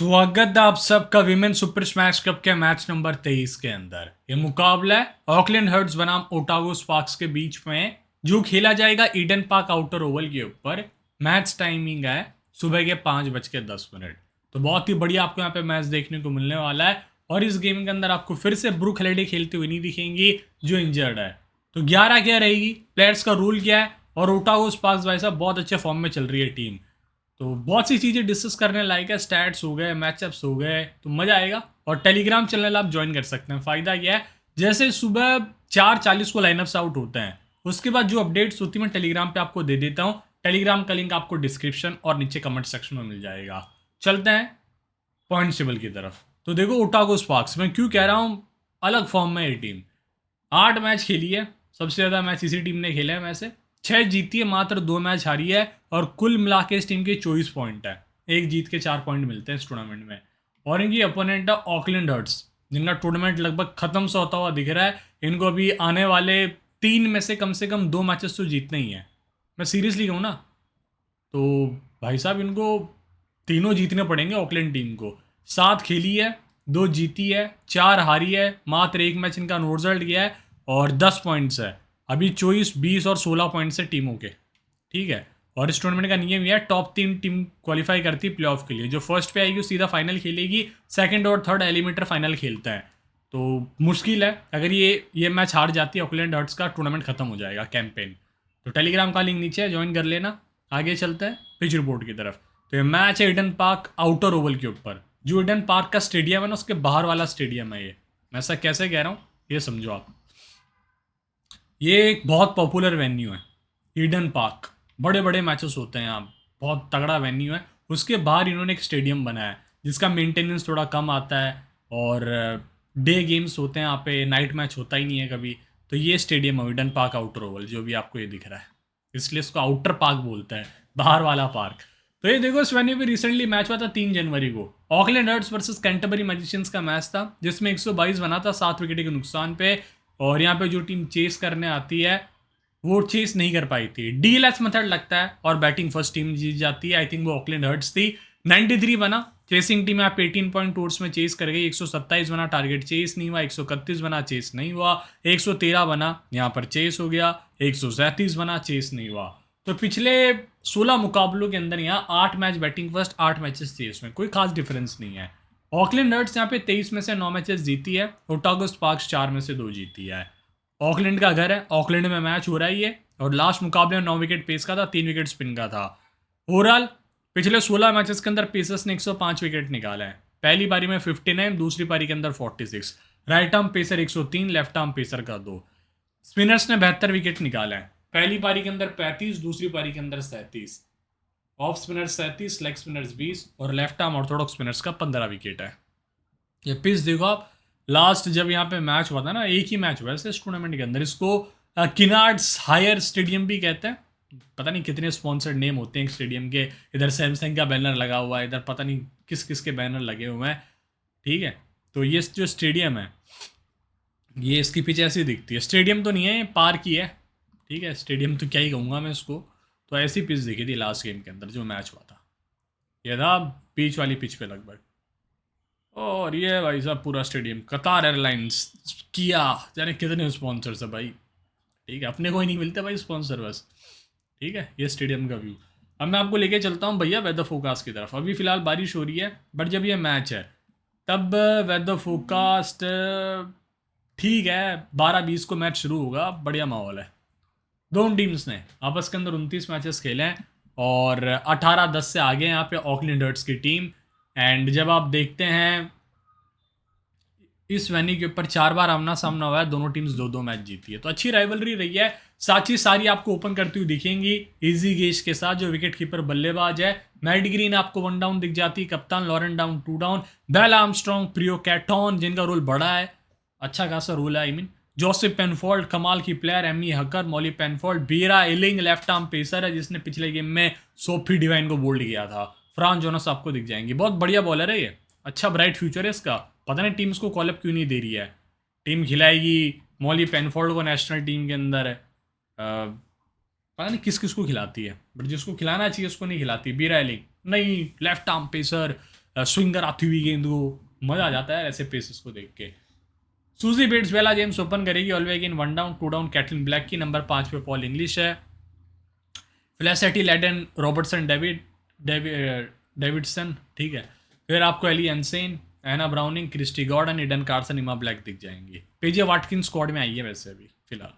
स्वागत है आप सबका विमेन सुपर स्मैश कप के मैच नंबर 23 के अंदर। ये मुकाबला है ऑकलैंड हर्ट्स बनाम ओटागो स्पार्क्स के बीच में, जो खेला जाएगा ईडन पार्क आउटर ओवल के ऊपर। मैच टाइमिंग है सुबह के 5:10। तो बहुत ही बढ़िया आपको यहाँ पे मैच देखने को मिलने वाला है। और इस गेम के अंदर आपको फिर से ब्रूक हेलेडी खेलते हुए नहीं दिखेंगी, जो इंजर्ड है। तो 11 क्या रहेगी, प्लेयर्स का रूल क्या है, और ओटागो स्पार्क्स भाई साहब बहुत अच्छे फॉर्म में चल रही है टीम। तो बहुत सी चीज़ें डिस्कस करने लायक है, स्टैट्स हो गए, मैचअप्स हो गए, तो मज़ा आएगा। और टेलीग्राम चैनल आप ज्वाइन कर सकते हैं। फ़ायदा क्या है, जैसे सुबह 4:40 को लाइनअप्स आउट होते हैं, उसके बाद जो अपडेट्स होती है मैं टेलीग्राम पे आपको दे देता हूँ। टेलीग्राम का लिंक आपको डिस्क्रिप्शन और नीचे कमेंट सेक्शन में मिल जाएगा। चलते हैं पॉइंट टेबल की तरफ। तो देखो ओटागो स्पार्क्स, मैं क्यों कह रहा हूँ अलग फॉर्म में ये टीम। 8 मैच खेली है, सबसे ज़्यादा मैच इसी टीम ने खेले हैं। वैसे 6 जीती है, मात्र 2 मैच हारी है, और कुल मिला के इस टीम के 24 पॉइंट है। एक जीत के 4 पॉइंट मिलते हैं इस टूर्नामेंट में। और इनकी अपोनेंट है ऑकलैंड हर्ट्स, जिनका टूर्नामेंट लगभग खत्म सा होता हुआ दिख रहा है। इनको अभी आने वाले 3 में से कम 2 मैचेस तो जीतने ही हैं। मैं सीरियसली कहूँ ना, तो भाई साहब इनको तीनों जीतने पड़ेंगे ऑकलैंड टीम को। 7 खेली है, 2 जीती है, 4 हारी है, मात्र एक मैच इनका नो रिजल्ट गया है, और 10 पॉइंट्स है अभी 24, 20 और 16 पॉइंट्स है टीमों के। ठीक है। और इस टूर्नामेंट का नियम यह है, टॉप 3 टीम क्वालिफाई करती है प्लेऑफ के लिए। जो फर्स्ट पे आएगी वो सीधा फाइनल खेलेगी, सेकंड और थर्ड एलिमिनेटर फाइनल खेलता है। तो मुश्किल है, अगर ये मैच हार जाती है ऑकलैंड हर्ट्स का टूर्नामेंट खत्म हो जाएगा कैंपेन। तो टेलीग्राम का लिंक नीचे है, ज्वाइन कर लेना। आगे चलते हैं पिच रिपोर्ट की तरफ। तो ये मैच है ईडन पार्क आउटर ओवल के ऊपर। जो ईडन पार्क का स्टेडियम है ना, उसके बाहर वाला स्टेडियम है ये। मैं ऐसा कैसे कह रहा हूँ ये समझो आप। ये एक बहुत पॉपुलर वेन्यू है ईडन पार्क। बड़े बड़े मैचेस होते हैं यहाँ, बहुत तगड़ा वेन्यू है। उसके बाहर इन्होंने एक स्टेडियम बनाया है, जिसका मेंटेनेंस थोड़ा कम आता है, और डे गेम्स होते हैं यहाँ पे, नाइट मैच होता ही नहीं है कभी। तो ये स्टेडियम है ईडन पार्क आउटर ओवल, जो भी आपको ये दिख रहा है, इसलिए इसको आउटर पार्क बोलते हैं, बाहर वाला पार्क। तो ये देखो, इस वेन्यू पे रिसेंटली मैच हुआ था 3 जनवरी को। Auckland Hearts versus Canterbury Magicians का मैच था, जिसमें 122 बना था 7 विकेट के नुकसान पे। और यहाँ पे जो टीम चेस करने आती है वो चेस नहीं कर पाई थी, डीएलएस मेथड लगता है, और बैटिंग फर्स्ट टीम जीत जाती है। आई थिंक वो ऑकलैंड हर्ट्स थी। 93 बना, चेसिंग टीम आप 18 पॉइंट टूर्स में चेस कर गई। 127 बना, टारगेट चेस नहीं हुआ। 131 बना, चेस नहीं हुआ। 113 बना, यहाँ पर चेस हो गया। 137 बना, चेस नहीं हुआ। तो पिछले 16 मुकाबलों के अंदर यहाँ 8 match batting first, 8 matches chase में, कोई खास डिफरेंस नहीं है। ऑकलैंड हर्ट्स यहाँ पे 23 में से 9 मैचेस जीती है, ओटागो स्पार्क्स 4 में से 2 जीती है। ऑकलैंड का घर है, ऑकलैंड में मैच हो रहा ही है। और लास्ट मुकाबले में 9 विकेट पेस का था, 3 विकेट स्पिन का था। ओवरऑल पिछले 16 मैचेस के अंदर पेसर्स ने 105 विकेट निकाले हैं। पहली पारी में 59, दूसरी पारी के अंदर 46। Right arm pacer 103, left arm pacer का 2। स्पिनर्स ने 72 विकेट निकाले हैं। पहली पारी के अंदर 35, दूसरी पारी के अंदर 37। ऑफ स्पिनर्स 37, लेग स्पिनर्स 20, और लेफ्ट आर्म ऑर्थोडॉक्स स्पिनर्स का 15 विकेट है। ये पिच देखो आप, लास्ट जब यहाँ पे मैच हुआ था ना, एक ही मैच हुआ है इस टूर्नामेंट के अंदर। इसको किनार्ड्स हायर स्टेडियम भी कहते हैं। पता नहीं कितने स्पॉन्सर्ड नेम होते हैं स्टेडियम के। इधर सैमसंग का बैनर लगा हुआ है, इधर पता नहीं किस किस के बैनर लगे हुए हैं। ठीक है। तो ये जो स्टेडियम है, ये इसकी पिच ऐसी दिखती है। स्टेडियम तो नहीं है, ये पार्क ही है। ठीक है, स्टेडियम तो क्या ही कहूँगा मैं इसको। तो ऐसी पिच दिखी थी लास्ट गेम के अंदर जो मैच हुआ था। ये था बीच वाली पिच पे लगभग। और ये भाई साहब पूरा स्टेडियम, कतार एयरलाइंस, किया, जाने कितने स्पॉन्सर्स है भाई। ठीक है, अपने को ही नहीं मिलते भाई स्पॉन्सर बस। ठीक है, ये स्टेडियम का व्यू। अब मैं आपको लेके चलता हूँ भैया वेदर फोकास्ट की तरफ। अभी फिलहाल बारिश हो रही है, बट जब ये मैच है तब वेदर फोकास्ट ठीक है। 12:20 को मैच शुरू होगा, बढ़िया माहौल है। दोनों टीम्स ने आपस के अंदर 29 मैचेस खेले हैं, और 18-10 से आगे हैं यहाँ पे ऑकलैंड हर्ट्स की टीम। एंड जब आप देखते हैं, इस वेन्यू के ऊपर 4 बार आमना सामना हुआ है, दोनों टीम्स 2-2 मैच जीती है। तो अच्छी राइवलरी रही है। साची सारी आपको ओपन करती हुई दिखेंगी इजी गेज के साथ, जो विकेट कीपर बल्लेबाज है। मैट ग्रीन आपको 1 डाउन दिख जाती, कप्तान Lauren Down 2 down, Bell Armstrong, Prue Catton, जिनका रोल बड़ा है, अच्छा खासा रोल है। आई मीन जोसेफ पेनफोल्ड कमाल की प्लेयर, एमी हकर, मॉली पेनफोल्ड, बीरा एलिंग लेफ्ट आर्म पेसर है, जिसने पिछले गेम में सोफी डिवाइन को बोल्ड किया था। फ्रांस जोनस आपको दिख जाएंगी, बहुत बढ़िया बॉलर है ये, अच्छा ब्राइट फ्यूचर है इसका। पता नहीं टीम्स को कॉलअप क्यों नहीं दे रही है। टीम खिलाएगी मॉली पेनफोल्ड को नेशनल टीम के अंदर, पता नहीं किस किस को खिलाती है, बट जिसको खिलाना चाहिए उसको नहीं खिलाती। बीरा एलिंग नहीं, लेफ्ट आर्म पेसर, स्विंगर आती हुई गेंद को, मज़ा आ जाता है ऐसे पेसेस को देख के। Suzie Bates Bella James open करेगी always in 1 down 2 down Caitlin Black की। नंबर 5 पे पॉल इंग्लिश है। फ्लैसेटी लेडन रॉबर्टसन डेविडसन, ठीक है। फिर आपको Ellie Anson, Anna Browning, Christie Gordon, Eden Carson, Emma Black दिख जाएंगे। पीजे वाटकिन स्क्वाड में आई है वैसे अभी फिलहाल।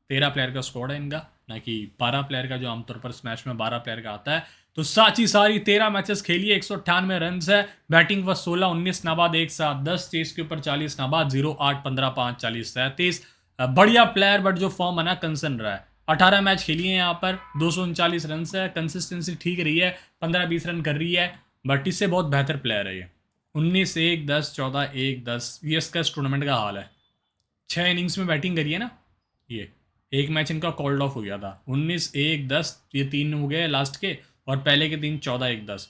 13 प्लेयर का स्क्वाड है इनका, ना कि 12 प्लेयर का जो आमतौर पर स्मैश में 12 प्लेयर का आता है। तो साची सारी 13 मैचेस खेली है, 198 रन है। बैटिंग पर 16, 19 नाबाद 1 7 10, चेस के ऊपर 40 नाबाद 0 8 15 5 40 37। बढ़िया प्लेयर, बट जो फॉर्म है ना कंसर्न रहा है। 18 मैच खेली है यहाँ पर, 239 रन है। कंसिस्टेंसी ठीक रही है, 15-20 रन कर रही है, बट इससे बहुत बेहतर प्लेयर है ये। 19 1 10 14 1 10 ये इसका इस टूर्नामेंट का हाल है। 6 इनिंग्स में बैटिंग करी है ना ये। एक मैच इनका कॉल्ड ऑफ हो गया था। 19 1 10 ये 3 हो गए लास्ट के, और पहले के 3 14 1 10।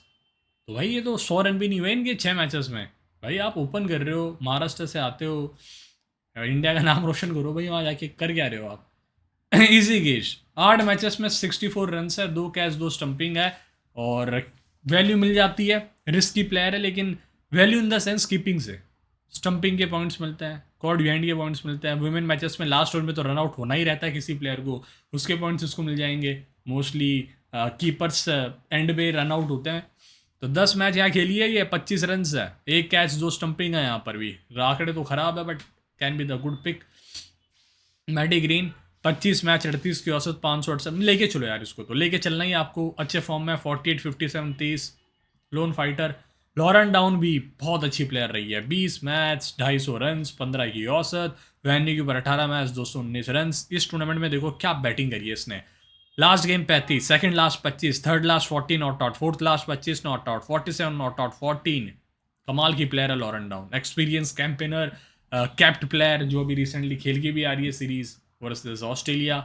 तो भाई ये तो 100 रन भी नहीं हुए इनके 6 मैचेस में। भाई आप ओपन कर रहे हो, महाराष्ट्र से आते हो, इंडिया का नाम रोशन करो भाई, वहाँ जाके कर क्या रहे हो आप। इजी गेज 8 मैचेस में 64 रन है, 2 कैच 2 स्टंपिंग है, और वैल्यू मिल जाती है। रिस्की प्लेयर है, लेकिन value in the sense keeping से। स्टंपिंग के पॉइंट्स मिलते हैं, कॉर्ड बिहाइंड के पॉइंट्स मिलते हैं। वुमेन मैचेस में लास्ट ओवर में तो रन आउट होना ही रहता है किसी प्लेयर को, उसके पॉइंट्स उसको मिल जाएंगे। मोस्टली कीपर्स एंड पे रन आउट होते हैं। तो 10 मैच यहाँ खेली है ये, 25 रन है, 1 कैच 2 स्टंपिंग है। यहाँ पर भी आंकड़े तो खराब है, but can be the good pick. Maddy Green 25 match 38 की औसत 568, लेके चलो यार, इसको तो लेके चलना ही आपको। अच्छे फॉर्म में 48 57 30। लोन फाइटर लॉरेन डाउन भी बहुत अच्छी प्लेयर रही है। 20 मैच 250 रन 15 की औसत। वैन्यू के ऊपर 18 मैच 219 रन। इस टूर्नामेंट में देखो क्या बैटिंग करी है इसने। Last game 35, second last 25, third last 40 not out, fourth last 25 not out, 47 not out, 14। कमाल की प्लेयर है Lauren Down. Experience campaigner, capped player, जो भी रिसेंटली खेल के भी आ रही है series versus Australia.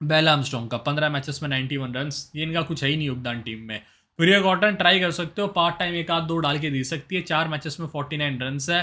Bell Armstrong का 15 मैचेस में 91 रन, ये इनका कुछ है ही नहीं योगदान टीम में। प्रिया कॉटन ट्राई कर सकते हो, पार्ट टाइम 1 आध 2 डाल के दे सकती है। 4 मैचेस में 49 रन है,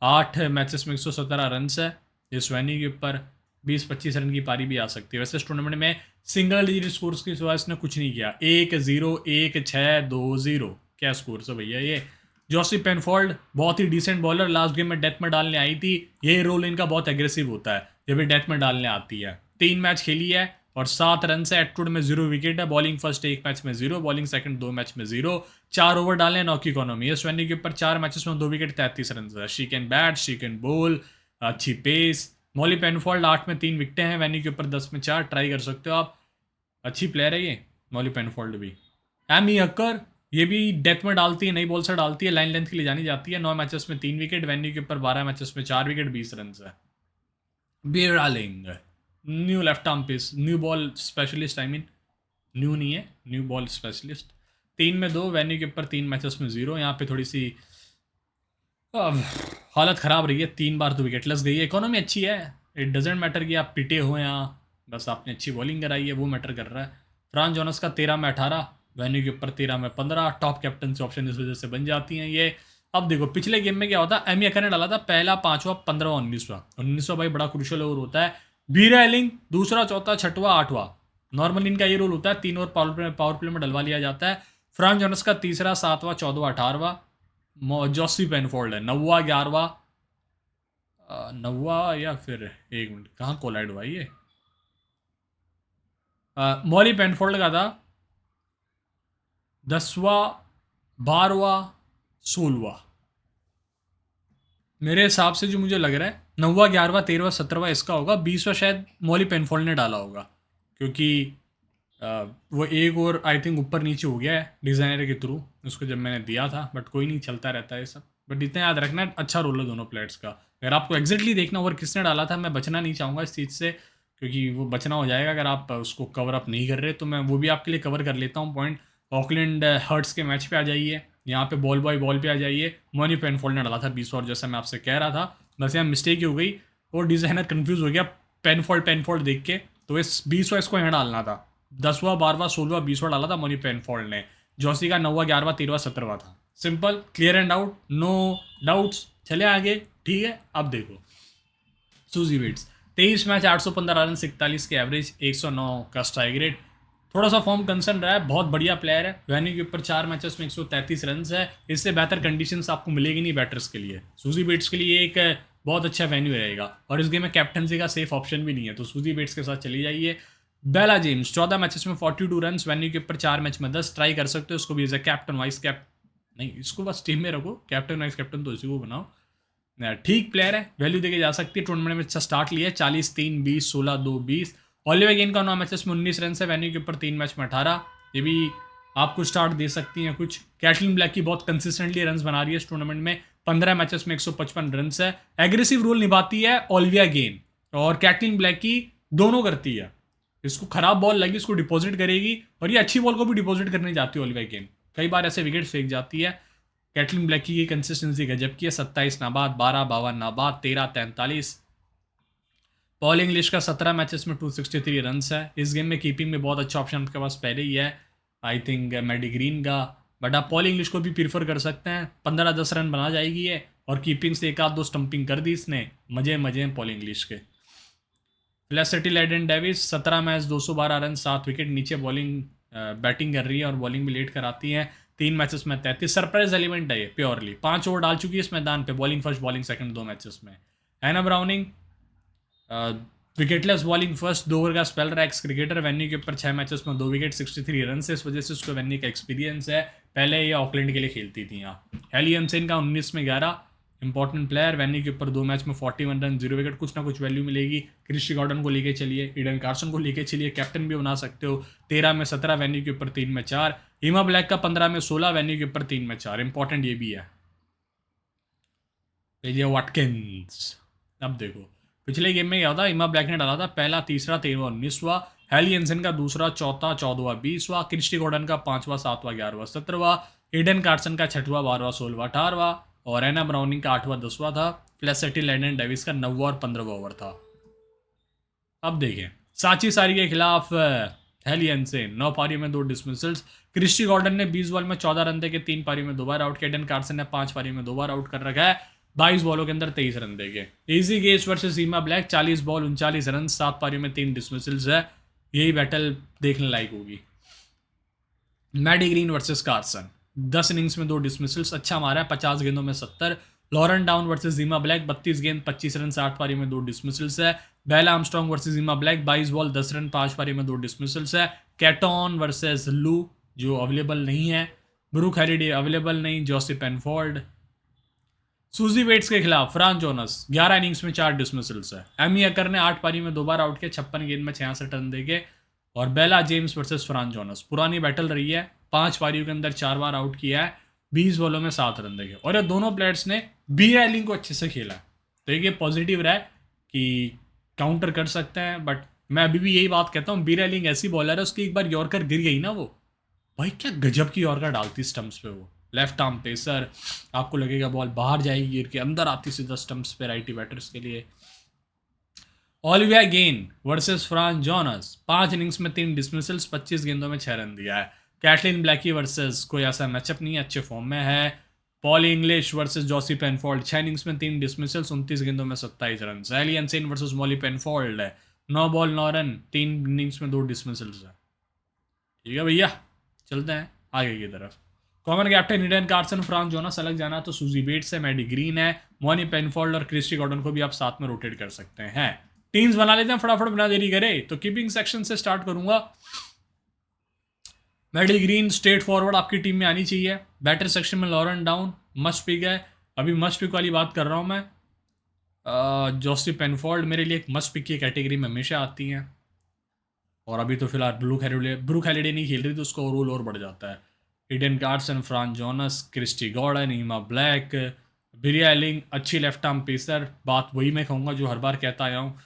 8 मैचेस में 117 रन है। इस वैनी के ऊपर 20-25 रन की पारी भी आ सकती है। वैसे इस टूर्नामेंट में सिंगल डिजिट स्कोर्स की सिवा इसने कुछ नहीं किया। 1-0 1-6 2-0 क्या स्कोर है भैया ये। जॉसी पेनफोल्ड बहुत ही डिसेंट बॉलर, लास्ट गेम में डेथ में डालने आई थी। ये रोल इनका बहुत एग्रेसिव होता है जब ये डेथ में डालने आती है। 3 मैच खेली है और 7 रन से। एटवुड में 0 विकेट है। बॉलिंग फर्स्ट 1 मैच में 0, बॉलिंग सेकंड 2 मैच में 0। 4 ओवर डाले, नौ की इकोनॉमी। स्वैनी के ऊपर 4 मैचेस में 2 विकेट 33 रन है। She can bat, she can बोल, अच्छी पेस। मॉली पेनफोल्ड 8 में 3 विकेटें हैं, वैनी के ऊपर 10 में 4। ट्राई कर सकते हो आप, अच्छी प्लेयर है ये मॉली पेनफोल्ड भी। एमी अक्कर ये भी डेथ में डालती है, नई बॉल से डालती है, लाइन लेंथ के लिए जानी जाती है। 9 मैचेस में 3 विकेट, वैन्यू के ऊपर 12 मैचेस में 4 विकेट 20 रन है। बियरालिंग new left arm pace, new ball specialist, I mean new नहीं है, न्यू बॉल स्पेशलिस्ट। 3 में 2, वैन्यू के ऊपर 3 मैचेस में 0। यहाँ पे थोड़ी सी हालत ख़राब रही है, 3 बार तो विकेट लेस गई है। इकोनॉमी अच्छी है, इट डजेंट मैटर कि आप पिटे हो यहाँ, बस आपने अच्छी बॉलिंग कराई है, वो मैटर कर रहा है। फ्रांस जोनस का 13 में 18, वैन्यू के ऊपर 13 में 15। टॉप कैप्टन से ऑप्शन इस वजह से बन जाती हैं ये। अब देखो पिछले गेम में क्या होता है, एमी अकर ने डाला था पहला, 5वां, 15वां, 19वां भाई बड़ा क्रूशल ओवर होता है। बीरा एलिंग दूसरा, चौथा, 6वां, 8वां। नॉर्मल इनका ये रोल होता है, 3 ओवर पावर प्ले में डलवा लिया जाता है। फ्रांस जोनस का तीसरा, 7वां, 14वां, 18वां। जॉसी पेनफोल्ड है 9वां, 11वां, 9वां, या फिर 1 मिनट कहाँ कोलाइड हुआ ये। मॉली पेनफोल्ड का था 10वां, 12वां, 16वां। मेरे हिसाब से जो मुझे लग रहा है 9वां, 11वां, 13वां, 17वां इसका होगा। 20वां शायद मॉली पेनफोल्ड ने डाला होगा, क्योंकि वो एक और आई थिंक ऊपर नीचे हो गया है डिज़ाइनर के थ्रू उसको जब मैंने दिया था, बट कोई नहीं, चलता रहता है ये सब। बट इतना याद रखना है, अच्छा रोल है दोनों प्लेयर्स का। अगर आपको एग्जैक्टली देखना ओवर किसने डाला था, मैं बचना नहीं चाहूँगा इस चीज़ से, क्योंकि वो बचना हो जाएगा अगर आप उसको कवर अप नहीं कर रहे। तो मैं वो भी आपके लिए कवर कर लेता हूँ पॉइंट। ऑकलैंड हर्ट्स के मैच पे आ जाइए, यहाँ पे बॉल बॉय बॉल पे आ जाइए। मॉनी पेनफोल्ड ने डाला था 20 ओवर, जैसा मैं आपसे कह रहा था। बस यहाँ मिस्टेक हो गई और डिज़ाइनर कन्फ्यूज़ हो गया पेनफोल्ड देख के, तो इस 20वां इसको यहाँ डालना था। 10वां, 12वां, 16वां, 20वां डाला था मॉनी पेनफोल्ड ने। जॉसी का 9वां, 11वां, 13वां, 17वां था। Simple, clear and out, no doubts. चले आगे, ठीक है। अब देखो सूजी बेट्स 23 मैच 815 रन, 41 के एवरेज, 109 का स्ट्राइक रेट। थोड़ा सा फॉर्म कंसर्न रहा है, बहुत बढ़िया प्लेयर है। वेन्यू के ऊपर 4 मैचेस में 133 रन है। इससे बेहतर कंडीशंस आपको मिलेगी नहीं बैटर्स के लिए। सूजी बेट्स के लिए एक बहुत अच्छा वेन्यू रहेगा, और इस गेम में कैप्टनसी का सेफ ऑप्शन भी नहीं है, तो सूजी बेट्स के साथ चली जाइए। बेला जेम्स 14 मैचेस में 42 रन, वेन्यू के ऊपर 4 मैच में 10। ट्राई कर सकते हो इसको भी as a captain vice captain, नहीं इसको बस टीम में रखो, कैप्टन वाइस कैप्टन तो इसी को बनाओ। ठीक प्लेयर है, वैल्यू देके जा सकती है। टूर्नामेंट में अच्छा स्टार्ट लिया है, 40 3 20 16 2 20। ऑलिवर गेन का 9 मैचेस में 19 रन है, वेन्यू के ऊपर 3 मैच में 18। ये भी आपको स्टार्ट दे सकती हैं कुछ। कैटलिन ब्लैक की बहुत कंसिस्टेंटली रन बना रही है इस टूर्नामेंट में, 15 मैचेस में 155 रन है। एग्रेसिव रोल निभाती है ओलिविया गेन और कैटलिन ब्लैक की, दोनों करती है। इसको खराब बॉल लगी इसको डिपॉजिट करेगी, और ये अच्छी बॉल को भी डिपॉजिट करने जाती है ओलिविया गेन। कई बार ऐसे विकेट फेंक जाती है। कैटलिन ब्लैक की कंसिस्टेंसी गजब की है, 27 नाबाद, 12 52 नाबाद, 13 43। पॉल इंग्लिश का 17 मैचेस में 263 रन है। इस गेम में कीपिंग में बहुत अच्छा ऑप्शन आपके पास पहले ही है, आई थिंक मैडी ग्रीन का, बट आप पॉल इंग्लिश को भी प्रीफर कर सकते हैं। 15-10 रन बना जाएगी है, और कीपिंग से एक आध दो स्टंपिंग कर दी इसने। मजे हैं पॉल इंग्लिश के। Felicity Leyden Davies 17 match 212 run, 7 wicket, नीचे बॉलिंग बैटिंग कर रही है और बॉलिंग भी लेट कराती है। 3 मैचेस में 33। सरप्राइज एलिमेंट है ये प्योरली, 5 ओवर डाल चुकी है इस मैदान पे, bowling first bowling second 2 matches में। Anna Browning wicketless bowling first, 2 over का स्पेल रहा है, एक्स क्रिकेटर। वेन्यू के ऊपर 6 मैचेस में 2 विकेट, 63 रन से, इस वजह से उसको वेन्यू का एक्सपीरियंस है। पहले ये ऑकलैंड के लिए खेलती थी यहाँ। हेली एमसेन का 19 में 11, इंपॉर्टेंट प्लेयर। वेन्यू के ऊपर 2 मैच में 41 रन, 0 विकेट, कुछ ना कुछ वैल्यू मिलेगी। क्रिस्टी गॉर्डन को लेके चलिए, ईडन कार्सन को लेके चलिए, कैप्टन भी बना सकते हो। 13 में 17, वेन्यू के ऊपर 3 में 4। ईमा ब्लैक का 15 में 16, वेन्यू के ऊपर 3 में 4। इंपॉर्टेंट ये भी है। वाटकिंस, अब देखो पिछले गेम में क्या होता है, इमा ब्लैक ने डाला था पहला, तीसरा, 13वां, 19वां। हेली एंसन का दूसरा, चौथा, 14वां, 20वां। क्रिस्टी गॉर्डन का 5वां, 7वां, 11वां, 17वां। ईडन कार्सन का 6वां, 12वां, 16वां, 18वां। और एना ब्राउनिंग का 8वां, 10वां था। फेलिसिटी लेडेन डेविस का 9वां और 15वां ओवर था। अब देखें साची सारी के खिलाफ हेली एंसन 9 पारियों में 2 डिसमिसल्स। क्रिस्टी गॉर्डन ने 20 बॉल में 14 रन देके 3 पारियों में 2 बार आउट किया। ईडन कार्सन ने 5 पारियों में 2 बार आउट कर रखा है, 22 बॉलों के अंदर 23 रन देके। इजी गेज वर्सेस ईमा ब्लैक, 40 बॉल 39 रन, 7 पारियों में 3 डिसमिसल्स है। यही बैटल देखने लायक होगी। Maddy Green versus Carson, 10 innings में 2 डिसमिसल्स, अच्छा मारा है, 50 गेंदों में 70। लॉरेन डाउन वर्सेस ईमा ब्लैक, 32 गेंद 25 रन, 8 पारियों में 2 डिसमिसल्स है। बेला आर्मस्ट्रॉन्ग वर्सेस ईमा ब्लैक, 22 बॉल 10 रन, 5 पारियों में 2 डिसमिसल्स है। कैटॉन वर्सेस लू, जो अवेलेबल नहीं है। ब्रूक हैरिडे अवेलेबल नहीं। जोसी पेनफोल्ड। सूजी वेट्स के खिलाफ फ्रांस जोनस, 11 इनिंग्स में 4 डिसमिसल्स है। एमी अकर ने 8 पारी में 2 बार आउट किया, 56 गेंद में 66 रन देके। और Bella James versus France Jonas, पुरानी बैटल रही है, 5 पारियों के अंदर 4 बार आउट किया है, 20 बॉलों में 7 रन देके। और ये दोनों प्लेयर्स ने बी रैलिंग को अच्छे से खेला है, तो ये पॉजिटिव रहा है कि काउंटर कर सकते हैं। बट मैं अभी भी यही बात कहता हूँ, बी रैलिंग ऐसी बॉलर है, उसकी एक बार यॉर्कर गिर गई ना, वो भाई क्या गजब की यॉर्कर डालती स्टंप्स पे। वो लेफ्ट आर्म पेसर, आपको लगेगा बॉल बाहर जाएगी गिर के, अंदर आती सीधा स्टंप्स पे राइटी बैटर्स के लिए। Olivia gain versus France Jonas, 5 innings में 3 डिसमिसल्स, 25 गेंदों में 6 रन दिया है। कैटलिन ब्लैकी वर्सेस कोई ऐसा मैचअप नहीं है, अच्छे फॉर्म में है। Paul English versus Josie Penfold, 6 innings में 3 डिसमिसल्स, 29 गेंदों में 27 run. Ellie Anson versus Molly Penfold है, 9 बॉल 9 रन, 3 इनिंग्स में 2 डिसमिसल्स है। ठीक है भैया, चलते हैं आगे की तरफ। Common captain Eden Carson, France Jonas अलग जाना तो सूजी बेट्स है, मैडी ग्रीन है, मॉनी पेनफोल्ड और क्रिस्टी गॉर्डन को भी आप साथ में रोटेट कर सकते हैं। टीम्स बना लेते हैं फटाफट बिना देरी करे। तो कीपिंग सेक्शन से स्टार्ट करूंगा। मैडी ग्रीन स्ट्रेट फॉरवर्ड आपकी टीम में आनी चाहिए। बैटर सेक्शन में लॉरेन डाउन मस्ट पिक है, अभी मस्ट पिक वाली बात कर रहा हूँ मैं। जोसी पेनफोल्ड मेरे लिए एक मस्ट पिक की कैटेगरी में हमेशा आती हैं, और अभी तो फिलहाल ब्रूक हैलिडे नहीं खेल रही तो उसका रोल और बढ़ जाता है। Eden Carson, France Jonas, Christie Gordon, Emma Black, बिरियालिंग, अच्छी लेफ्ट आर्म पेसर, बात वही मैं कहूँगा जो हर बार कहता आया हूँ,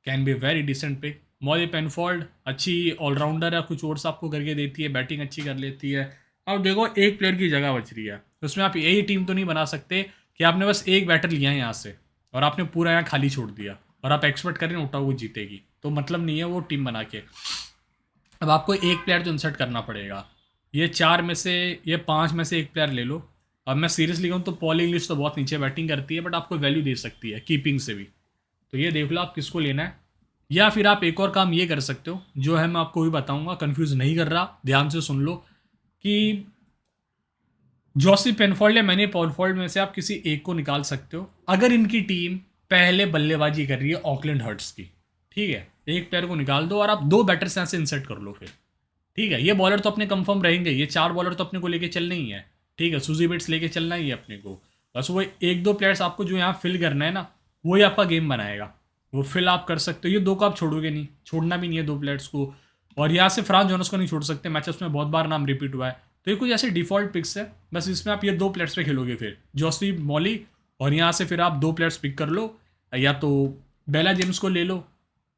can be very decent pick. Molly Penfold अच्छी ऑलराउंडर है, कुछ और आपको करके देती है, बैटिंग अच्छी कर लेती है। अब देखो एक प्लेयर की जगह बच रही है, उसमें आप यही टीम तो नहीं बना सकते कि आपने बस एक बैटर लिया है यहाँ से और आपने पूरा यहाँ खाली छोड़ दिया और आप एक्सपेक्ट कर रहे हैं ओटागो जीतेगी, तो मतलब नहीं है वो टीम बना के। अब आपको एक प्लेयर तो इंसर्ट करना पड़ेगा। ये 5 में से एक प्लेयर ले लो। अब मैं सीरियसली कहूँ तो पॉल इंग्लिश तो बहुत नीचे बैटिंग करती है, बट आपको वैल्यू दे सकती है कीपिंग से भी। तो ये देख लो आप किसको लेना है। या फिर आप एक और काम ये कर सकते हो, जो है मैं आपको भी बताऊंगा, कंफ्यूज नहीं कर रहा, ध्यान से सुन लो, कि जोसी पेनफोल्ड या मैनी पॉलफोल्ड में से आप किसी एक को निकाल सकते हो अगर इनकी टीम पहले बल्लेबाजी कर रही है ऑकलैंड हर्ट्स की। ठीक है, एक प्लेयर को निकाल दो और आप दो बैटर्स यहाँ से इंसर्ट कर लो फिर। ठीक है, ये बॉलर तो अपने कंफर्म रहेंगे, ये चार बॉलर तो अपने को लेके चलने ही है। ठीक है, सूजी बेट्स लेके चलना ही है अपने को। बस वो एक दो प्लेयर्स आपको जो यहाँ फिल करना है ना, वही आपका गेम बनाएगा। वो फिल आप कर सकते हो, ये दो को आप छोड़ोगे नहीं, छोड़ना भी नहीं है दो प्लेयर्स को। और यहाँ से फ्रांस जोनस को नहीं छोड़ सकते, मैचेस में बहुत बार नाम रिपीट हुआ है। तो ये कुछ ऐसे डिफॉल्ट पिक्स है, बस इसमें आप ये दो प्लेयर्स पे खेलोगे फिर, जोसी मॉली। और यहाँ से फिर आप दो प्लेयर्स पिक कर लो, या तो बेला जेम्स को ले लो।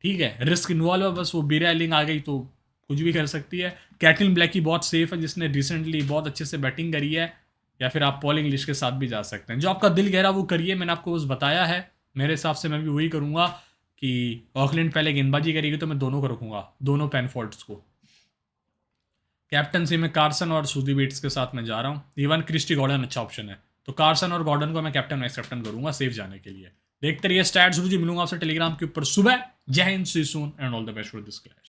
ठीक है, रिस्क इन्वॉल्व है, बस वो बीरा एलिंग आ गई तो कुछ भी कर सकती है। कैटलिन ब्लैक की बहुत सेफ है, जिसने रिसेंटली बहुत अच्छे से बैटिंग करी है। या फिर आप पॉल इंग्लिश के साथ भी जा सकते हैं, जो आपका दिल कह रहा है वो करिए, मैंने आपको बस बताया है। मेरे हिसाब से मैं भी वही करूँगा कि ऑकलैंड पहले गेंदबाजी करेगी तो मैं दोनों को रखूँगा, दोनों पेनफोल्ड्स को। कैप्टनसी में कार्सन और सूदी बेट्स के साथ मैं जा रहा हूँ। इवन क्रिस्टी गॉर्डन अच्छा ऑप्शन है, तो कार्सन और गॉर्डन को मैं कैप्टन वाइस कैप्टन करूंगा सेफ जाने के लिए। देखते रहिए स्टैट्स, जी मिलूंगा आपसे टेलीग्राम के ऊपर सुबह। Jai Hind, see soon and all the best for this clash.